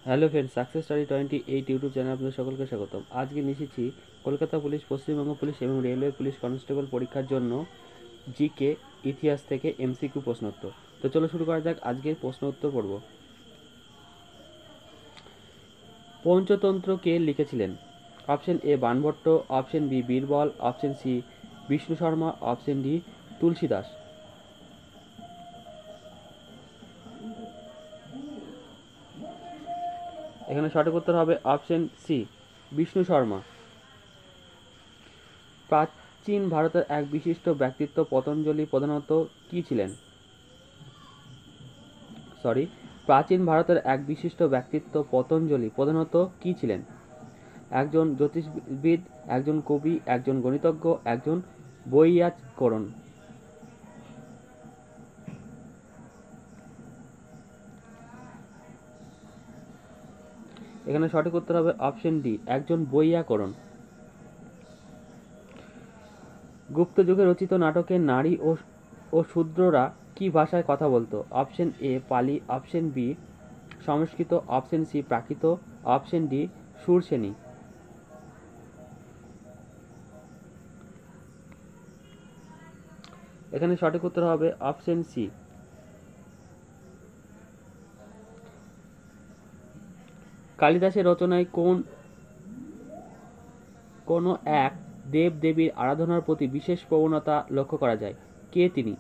Hello friend, success study 28 YouTube channel আপনাদের সকলকে স্বাগতম। আজকে এসেছি কলকাতা পুলিশ, পশ্চিমবঙ্গ পুলিশ এবং রেলওয়ে পুলিশ কনস্টেবল পরীক্ষার জন্য জিকে ইতিহাস থেকে এমসিকিউ প্রশ্ন উত্তর। তো চলো শুরু করা যাক আজকের প্রশ্ন উত্তর পর্ব। পঞ্চতন্ত্র কে লিখেছিলেন? Option A Banabhatta, option B Birbal, option C Vishnu Sharma, option D Tulsidas. এখানে সঠিক উত্তর হবে অপশন সি বিষ্ণু শর্মা। প্রাচীন ভারতের এক বিশিষ্ট ব্যক্তিত্ব পতঞ্জলি প্রধানত কি ছিলেন? প্রাচীন ভারতের এক বিশিষ্ট ব্যক্তিত্ব পতঞ্জলি প্রধানত কি ছিলেন? একজন জ্যোতিষবিদ, একজন কবি, একজন গণিতজ্ঞ, একজন বৈয়াকরণ। এখানে সঠিক উত্তর হবে অপশন ডি একজন বৈয়াকরণ। গুপ্ত যুগে রচিত নাটকে নারী ও শূদ্ররা কি ভাষায় কথা বলতো? অপশন এ পালি, অপশন বি সংস্কৃত, অপশন সি প্রাকৃত, অপশন ডি সুরসেনী। এখানে সঠিক উত্তর হবে অপশন সি। কালিদাসের রচনায় কোন এক দেব দেবীর আরাধনার প্রতি বিশেষ প্রবণতা লক্ষ্য করা যায়? কে তিনি?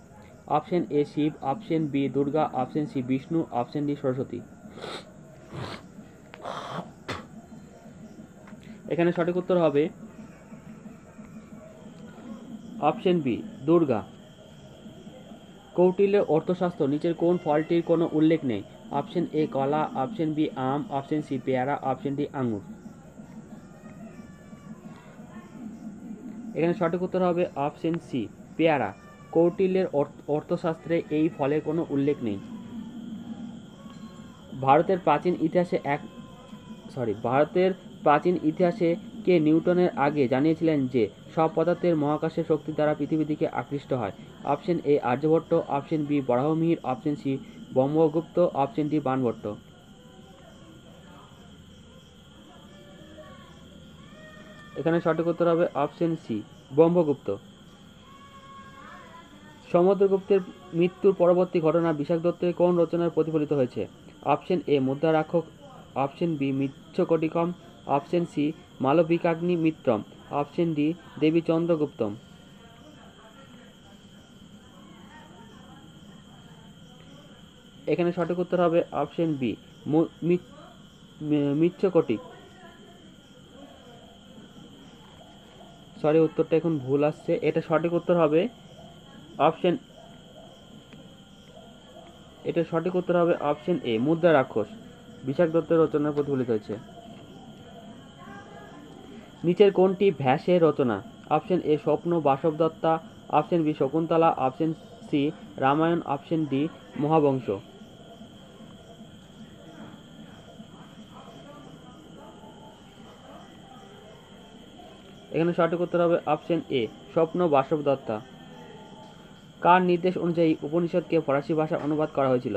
Option A Shiva, option B Durga, option C Vishnu, option D Saraswati. এখানে সঠিক উত্তর হবে অপশন বি দুর্গা। কৌটিল্যের অর্থশাস্ত্র নিচের কোন ফলটির কোনো উল্লেখ নেই? অপশন এ কলা, অপশন বি আম, অপশন সি পেয়ারা, অপশন ডি আঙুর। এখানে সঠিক উত্তর হবে অপশন সি পেয়ারা। কৌটিল্যের অর্থশাস্ত্রে এই ফলের কোনো উল্লেখ নেই। ভারতের প্রাচীন ইতিহাসে কে নিউটনের আগে জানিয়েছিলেন যে সব পদার্থের মহাকাশের শক্তির দ্বারা পৃথিবীর দিকে আকৃষ্ট হয়? Option A Aryabhata, option B Varahamihira, option C Brahmagupta, option D Banabhatta. এখানে সঠিক উত্তর হবে অপশন সি ব্রহ্মগুপ্ত। সমুদ্রগুপ্তের মৃত্যুর পরবর্তী ঘটনা বিশাখ দত্তের কোন রচনায় প্রতিফলিত হয়েছে? Option A Mudrarakshasa, option B Mrichchhakatikam, option C Malavikagnimitram, option D Devi Chandraguptam. এখানে সঠিক উত্তর হবে অপশন বি মৃচ্ছকটিক। উত্তরটা এখন ভুল আসছে। এটা সঠিক উত্তর হবে অপশন এ মুদ্রা রাক্ষস, বিশাখ দত্তের রচনায় প্রতিফলিত হয়েছে। নিচের কোনটি ব্যাসের রচনা? Option A Swapnavasavadatta, option B Shakuntala, option C Ramayana, option D Mahavamsa. এখানে সঠিক উত্তর হবে অপশন এ স্বপ্ন বাসব দত্তা। কার নির্দেশ অনুযায়ী উপনিষদকে ফরাসি ভাষায় অনুবাদ করা হয়েছিল?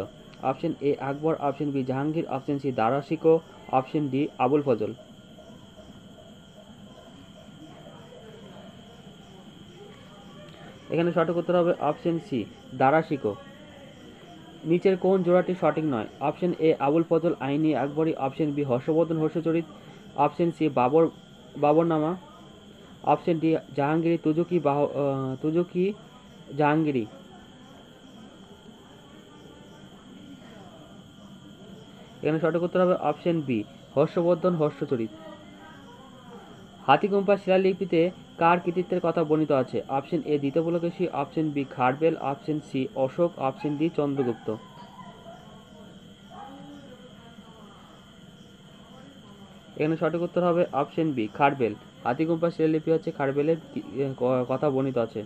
Option A Akbar, option B Jahangir, option C Dara Shikoh, option D Abul Fazl. এখানে সঠিক উত্তর হবে অপশন সি দারা শিকো। নিচের কোন জোড়াটি সঠিক নয়? Option A Abul Fazl Ain-i Akbari, option B Harshavardhana Harshacharita, option C Baburnama, option D Jahangiri Tuzuk-i Jahangiri. এখানে সঠিক উত্তর হবে অপশন বি হর্ষবর্ধন হর্ষচরিত। হাতিগুম্পা শিলালিপিতে কার কৃতিত্বের কথা বর্ণিত আছে? অপশন এ দ্বিতীয় Pulakeshi, option B Kharavela, option C Ashoka, option D Chandragupta. এখানে সঠিক উত্তর হবে অপশন বি খারবেল। হাতিগুম্পা শিলালিপি হচ্ছে খারবেলের কথা বর্ণিত আছে।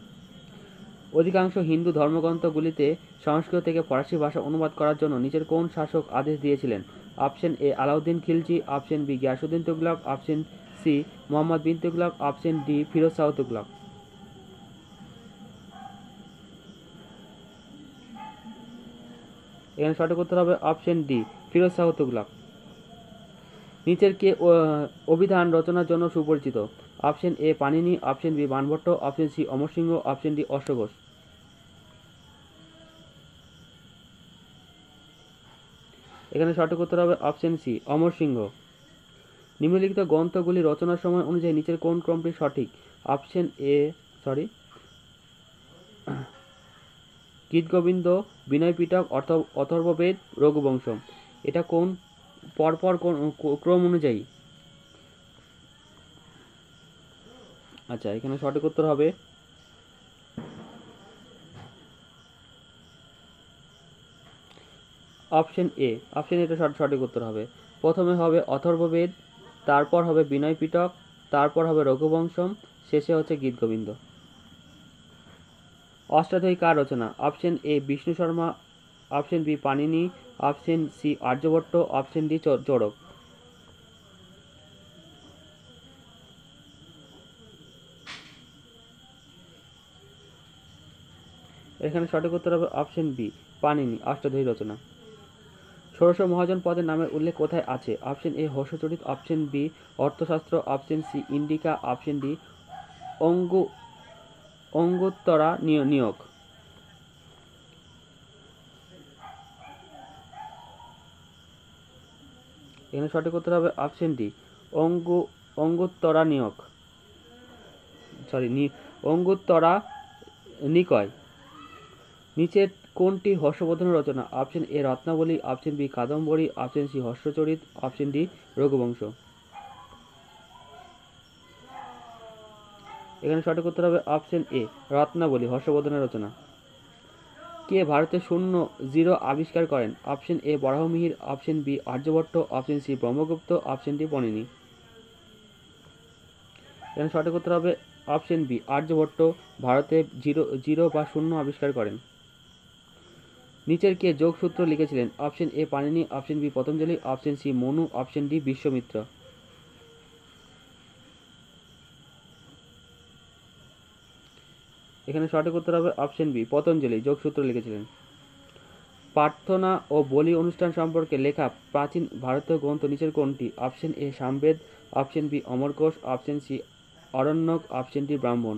অধিকাংশ হিন্দু ধর্মগ্রন্থগুলিতে সংস্কৃত থেকে ফরাসি ভাষা অনুবাদ করার জন্য নিচের কোন শাসক আদেশ দিয়েছিলেন? Option A Alauddin Khilji, option B Ghiyasuddin Tughlaq, option C Muhammad bin Tughlaq, option D Firoz Shah Tughlaq. এখানে সঠিক উত্তর হবে অপশন ডি ফিরোজ শাহ তুগলক। নিচের কে অভিধান রচনার জন্য সুপরিচিত? Option A Panini, option B Banabhatta, option C Amarasimha, option D অশ্বঘোষ। এখানে সঠিক উত্তর হবে অপশন সি অমরসিংহ। নিম্নলিখিত গ্রন্থগুলি রচনার সময় অনুযায়ী নিচের কোন ক্রমটি সঠিক? অপশন এ গীতগোবিন্দ, বিনয় পিটক, অথর্ববেদ, রঘুবংশ। এটা কোন পরপর কোন ক্রম অনুযায়ী? আচ্ছা, এখানে সঠিক উত্তর হবে অপশন এ। অপশন এটা সঠিক উত্তর হবে। প্রথমে হবে অথর্ববেদ, তারপর হবে বিনয় পিটক, তারপর হবে রঘুবংশম, শেষে হচ্ছে গীতগোবিন্দ। অষ্টাধ্যায়ী কার রচনা? Option A Vishnu Sharma, option B Panini, option C Aryabhata, option D Charak. এখানে সঠিক উত্তর হবে অপশন বি পাণিনি, অষ্টাধ্যায়ী রচনা। ষোড়শ মহাজন পদের নামের উল্লেখ কোথায় আছে? Option A Harshacharita, option B Arthashastra, option C Indica, option D Anguttara Nikaya. এখানে সঠিক উত্তর হবে অপশন ডি অঙ্গুত্তরা নিয়োগ, অঙ্গুত্তরা নিকয়। নিচের কোনটি হর্ষবর্ধনের রচনা? Option A Ratnavali, option B Kadambari, option C Harshacharita, option D Raghuvamsha. এখানে সঠিক উত্তর হবে অপশন এ রত্নাবলী, হর্ষবর্ধনের রচনা। কে ভারতে শূন্য জিরো আবিষ্কার করেন? Option A Varahamihira, option B Aryabhata, option C Brahmagupta, option D Panini. এখানে সঠিক উত্তর হবে অপশন বি আর্যভট্ট ভারতে জিরো বা শূন্য আবিষ্কার করেন। নিচের কে যোগসূত্র লিখেছিলেন? Option A Panini, option B Patanjali, option C Manu, option D Vishwamitra. এখানে সঠিক উত্তর হবে অপশন বি পতঞ্জলি যোগসূত্র লিখেছিলেন। প্রার্থনা ও বলি অনুষ্ঠান সম্পর্কে লেখা প্রাচীন ভারতীয় গ্রন্থ নিচের কোনটি? Option A Samaveda, option B Amarakosha, option C Aranyaka, option D Brahmana.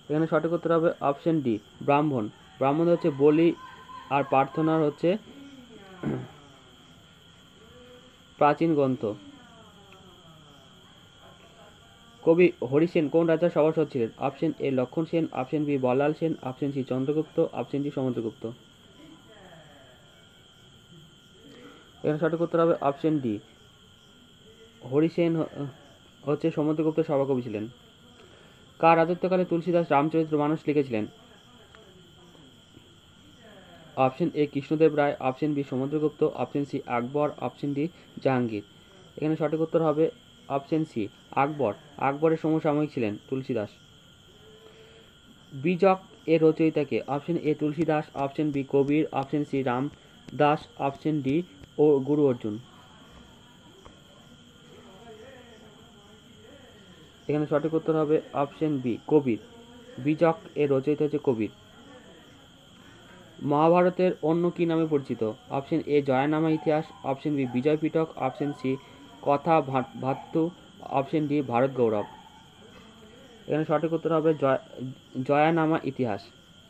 এখানে সঠিক উত্তর হবে অপশন ডি ব্রাহ্মণ। ব্রাহ্মণ হচ্ছে বলি আর প্রার্থনার হচ্ছে প্রাচীন গ্রন্থ। কবি হরিসেন কোন রাজার সভাসদ ছিলেন? Option A Lakshman Sen, option B Ballal Sen, option C Chandragupta, option D Samudragupta. এখানে সঠিক উত্তর হবে অপশন ডি হরিসেন হচ্ছে সমুদ্রগুপ্ত সভাকবি ছিলেন। কার রাজত্বকালে তুলসীদাস রামচরিতমানস লিখেছিলেন? Option A Krishnadeva Raya, option B Samudragupta, option C Akbar, option D Jahangir. এখানে সঠিক উত্তর হবে অপশন সি আকবর। আকবরের সমসাময়িক ছিলেন তুলসীদাস। বীজক এর রচয়িতাকে? Option A Tulsidas, option B Kabir, option C Ramdas, option D ও গুরু অর্জুন। এখানে সঠিক উত্তর হবে অপশন বি কবির। বীজক এর রচয়িতা হচ্ছে কবির। মহাভারতের অন্য কি নামে পরিচিত? অপশন এ জয়ানামা ইতিহাস, অপশন বি বিজয় পিটক, অপশন সি কথা ভাতু, অপশন ডি ভারত গৌরব। এখানে সঠিক উত্তর হবে জয়ানামা ইতিহাস,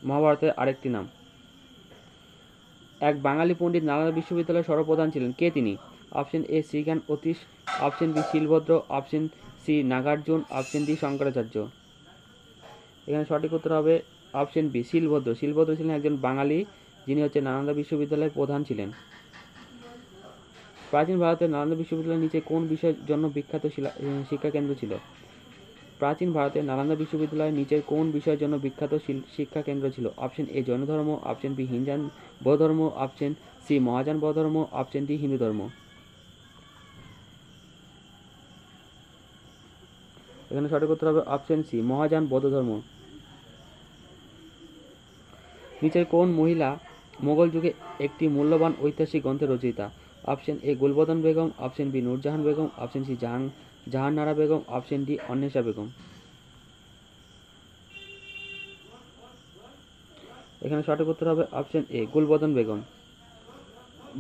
মহাভারতের আরেকটি নাম। এক বাঙালি পণ্ডিত নালন্দা বিশ্ববিদ্যালয়ের সর্বপ্রধান ছিলেন, কে তিনি? Option A Srijnana Atisha, option B Shilabhadra, option C Nagarjuna, option D Shankaracharya. এখানে সঠিক উত্তর হবে অপশন বি শিলভদ্র। শিলভদ্র ছিলেন একজন বাঙালি, যিনি হচ্ছে নালন্দা বিশ্ববিদ্যালয়ের প্রধান ছিলেন। প্রাচীন ভারতের নালন্দা বিশ্ববিদ্যালয়ের নিচে কোন বিষয়ের জন্য বিখ্যাত শিক্ষা কেন্দ্র ছিল? প্রাচীন ভারতের নালন্দা বিশ্ববিদ্যালয়ের নিচের কোন বিষয়ের জন্য বিখ্যাত শিক্ষা কেন্দ্র ছিল? অপশন এ জৈন ধর্ম, অপশন বি হিনজান বৌদ্ধ ধর্ম, অপশন সি মহাযান বৌদ্ধ ধর্ম, অপশন ডি হিন্দু ধর্ম। এখানে সঠিক উত্তর হবে অপশন সি মহাযান বৌদ্ধ ধর্ম। নিচের কোন মহিলা মোগল যুগে একটি মূল্যবান ঐতিহাসিক গ্রন্থের রচয়িতা? Option A Gulbadan Begum, option B Nurjahan Begum, option C Jahanara Begum, option D Anwesha Begum. এখানে সঠিক উত্তর হবে অপশন এ গুলবদন বেগম।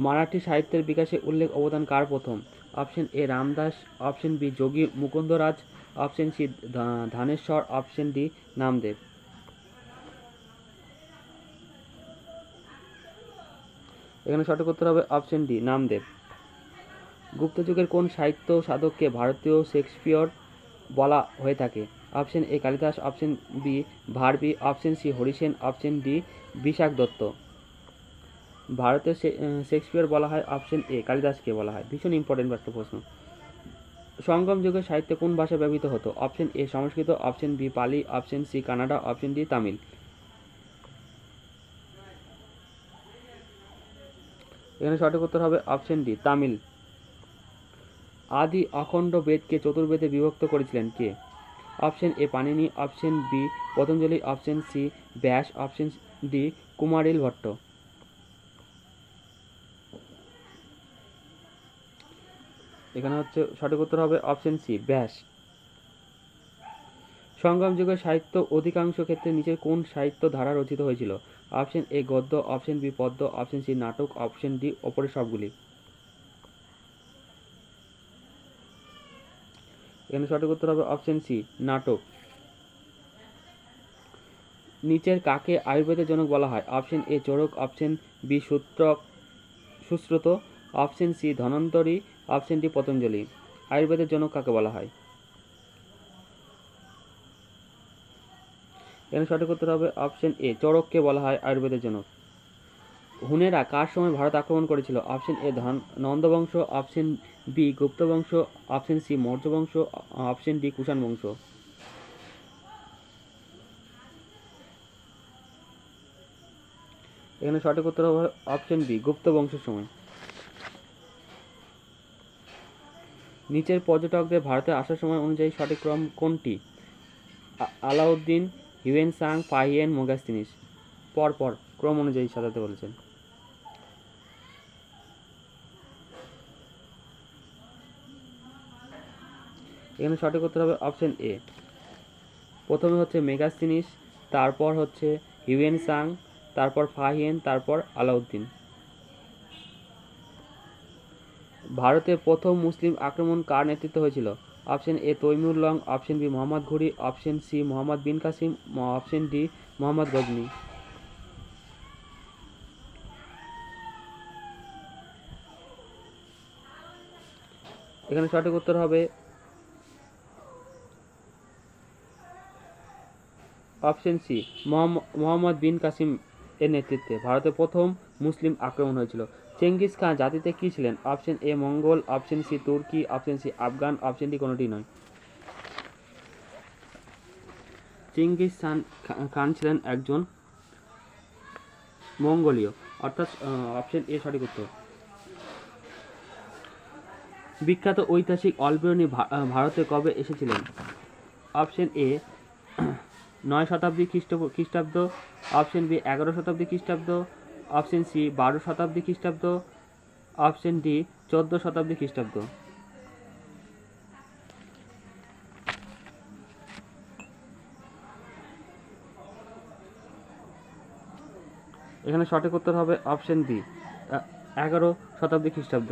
মারাঠি সাহিত্যের বিকাশে উল্লেখ অবদান কার প্রথম? Option A Ramdas, option B Yogi Mukundaraj, option C Dnyaneshwar, option D Namdev. এখানে সঠিক উত্তর হবে অপশন ডি নামদেব। গুপ্ত যুগের কোন সাহিত্য সাধককে ভারতীয় শেক্সপিয়র বলা হয়ে থাকে? Option A Kalidasa, option B Bharavi, option C Harisena, option D Vishakhadatta. ভারতীয় শেক্সপিয়র বলা হয় অপশন এ কালিদাসকে বলা হয়। ভীষণ ইম্পর্টেন্ট একটা প্রশ্ন। সঙ্গম যুগের সাহিত্যে কোন ভাষা ব্যবহৃত হতো? Option A Sanskrit, option B Pali, option C Kannada, option D Tamil. এখানে সঠিক উত্তর হবে অপশন ডি তামিল। আদি অখণ্ড বেদকে চতুর্বেদে বিভক্ত করেছিলেন কে? Option A Panini, option B Patanjali, option C Vyasa, option D Kumarila Bhatta. এখানে হচ্ছে সঠিক উত্তর হবে অপশন সি ব্যাস। সঙ্গম যুগের সাহিত্য অধিকাংশ ক্ষেত্রে নিচের কোন সাহিত্য ধারা রচিত হয়েছিল? অপশন এ গদ্য, অপশন বি পদ্য, অপশন সি নাটক, অপশন ডি ওপরের সবগুলি। এখানে সঠিক উত্তর হবে অপশন সি নাটক। নিচের কাকে আয়ুর্বেদের জনক বলা হয়? Option A Charaka, option B Sushruta, option C Dhanvantari, option D Patanjali. আয়ুর্বেদের জনক কাকে বলা হয়? এখানে সঠিক উত্তর হবে অপশন এ চরককে বলা হয় আয়ুর্বেদের জনক। হুনেরা কার সময় ভারত আক্রমণ করেছিল? অপশন এ নন্দ বংশ, অপশন বি গুপ্ত বংশ, অপশন সি মৌর্য বংশ, অপশন ডি কুষাণ বংশ। এখানে সঠিক উত্তর হবে অপশন বি গুপ্ত বংশের সময়। নিচের পর্যটকদের ভারতে আসার সময় অনুযায়ী সঠিক ক্রম কোনটি? Alauddin, Hiuen Tsang, Fahien, Megasthenes. পরপর ক্রম অনুযায়ী সাজাতে বলেছেন। এখানে সঠিক উত্তর হবে অপশন এ। প্রথমে হচ্ছে মেগাস্তিনিস, তারপর হচ্ছে হিউয়েন সাং, তারপর ফাহিয়েন, তারপর আলাউদ্দিন। ভারতে প্রথম মুসলিম আক্রমণ কার নেতৃত্বে হয়েছিল? Option A Timur Lang, option B Muhammad Ghori, option C Muhammad bin Qasim, option D Muhammad Ghazni. এখানে সঠিক উত্তর হবে অপশন সি মোহাম্মদ বিন কাসিম এর নেতৃত্বে ভারতে প্রথম মুসলিম আক্রমণ হয়েছিল। চেঙ্গিস খান জাতিতে কি ছিলেন? Option A Mongol, option C তুর্কি, option C Afghan, option D কোনোটি নয়। চেঙ্গিস খান ছিলেন একজন মঙ্গোলীয়, অর্থাৎ অপশন এ সঠিক উত্তর। বিখ্যাত ঐতিহাসিক অলবেরনি ভারতে কবে এসেছিলেন? অপশন এ 9 শতাব্দী খ্রিস্টাব্দ, অপশন বি 11 শতাব্দী খ্রিস্টাব্দ, অপশন সি 12 শতাব্দী খ্রিস্টাব্দ, অপশন ডি 14 শতাব্দী খ্রিস্টাব্দ। এখানে সঠিক উত্তর হবে অপশন বি 11 শতাব্দী খ্রিস্টাব্দ।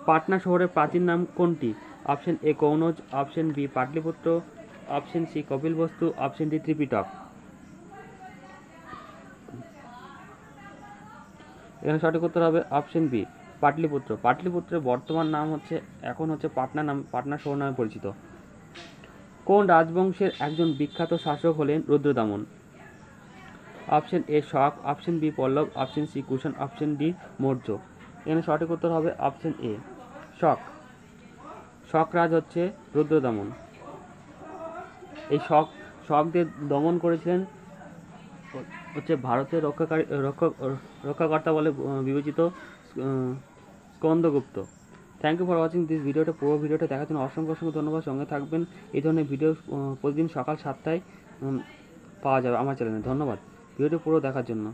পাটনা শহরের প্রাচীন নাম কোনটি? Option A Kannauj, option B Pataliputra, option C Kapilavastu, option D Tripitaka. এখানে সঠিক উত্তর হবে অপশন বি পাটলিপুত্র। পাটলিপুত্রের বর্তমান নাম হচ্ছে এখন হচ্ছে পাটনা শহর নামে পরিচিত। কোন রাজবংশের একজন বিখ্যাত শাসক হলেন Rudradaman? Option A Shaka, option B Pallava, option C Kushan, option D Maurya. এখানে সঠিক উত্তর হবে অপশন এ শক। শক রাজ হচ্ছে রুদ্রদামন। এই শকদের দমন করেছিলেন হচ্ছে ভারতের রক্ষাকর্তা বলে বিবেচিত Skandagupta. Thank you for watching this ভিডিওটা। পুরো ভিডিওটা দেখার জন্য অসংখ্য ধন্যবাদ। সঙ্গে থাকবেন, এই ধরনের ভিডিও প্রতিদিন সকাল 7টায় পাওয়া যাবে আমার চ্যানেলে। ধন্যবাদ ভিডিওটি পুরো দেখার জন্য।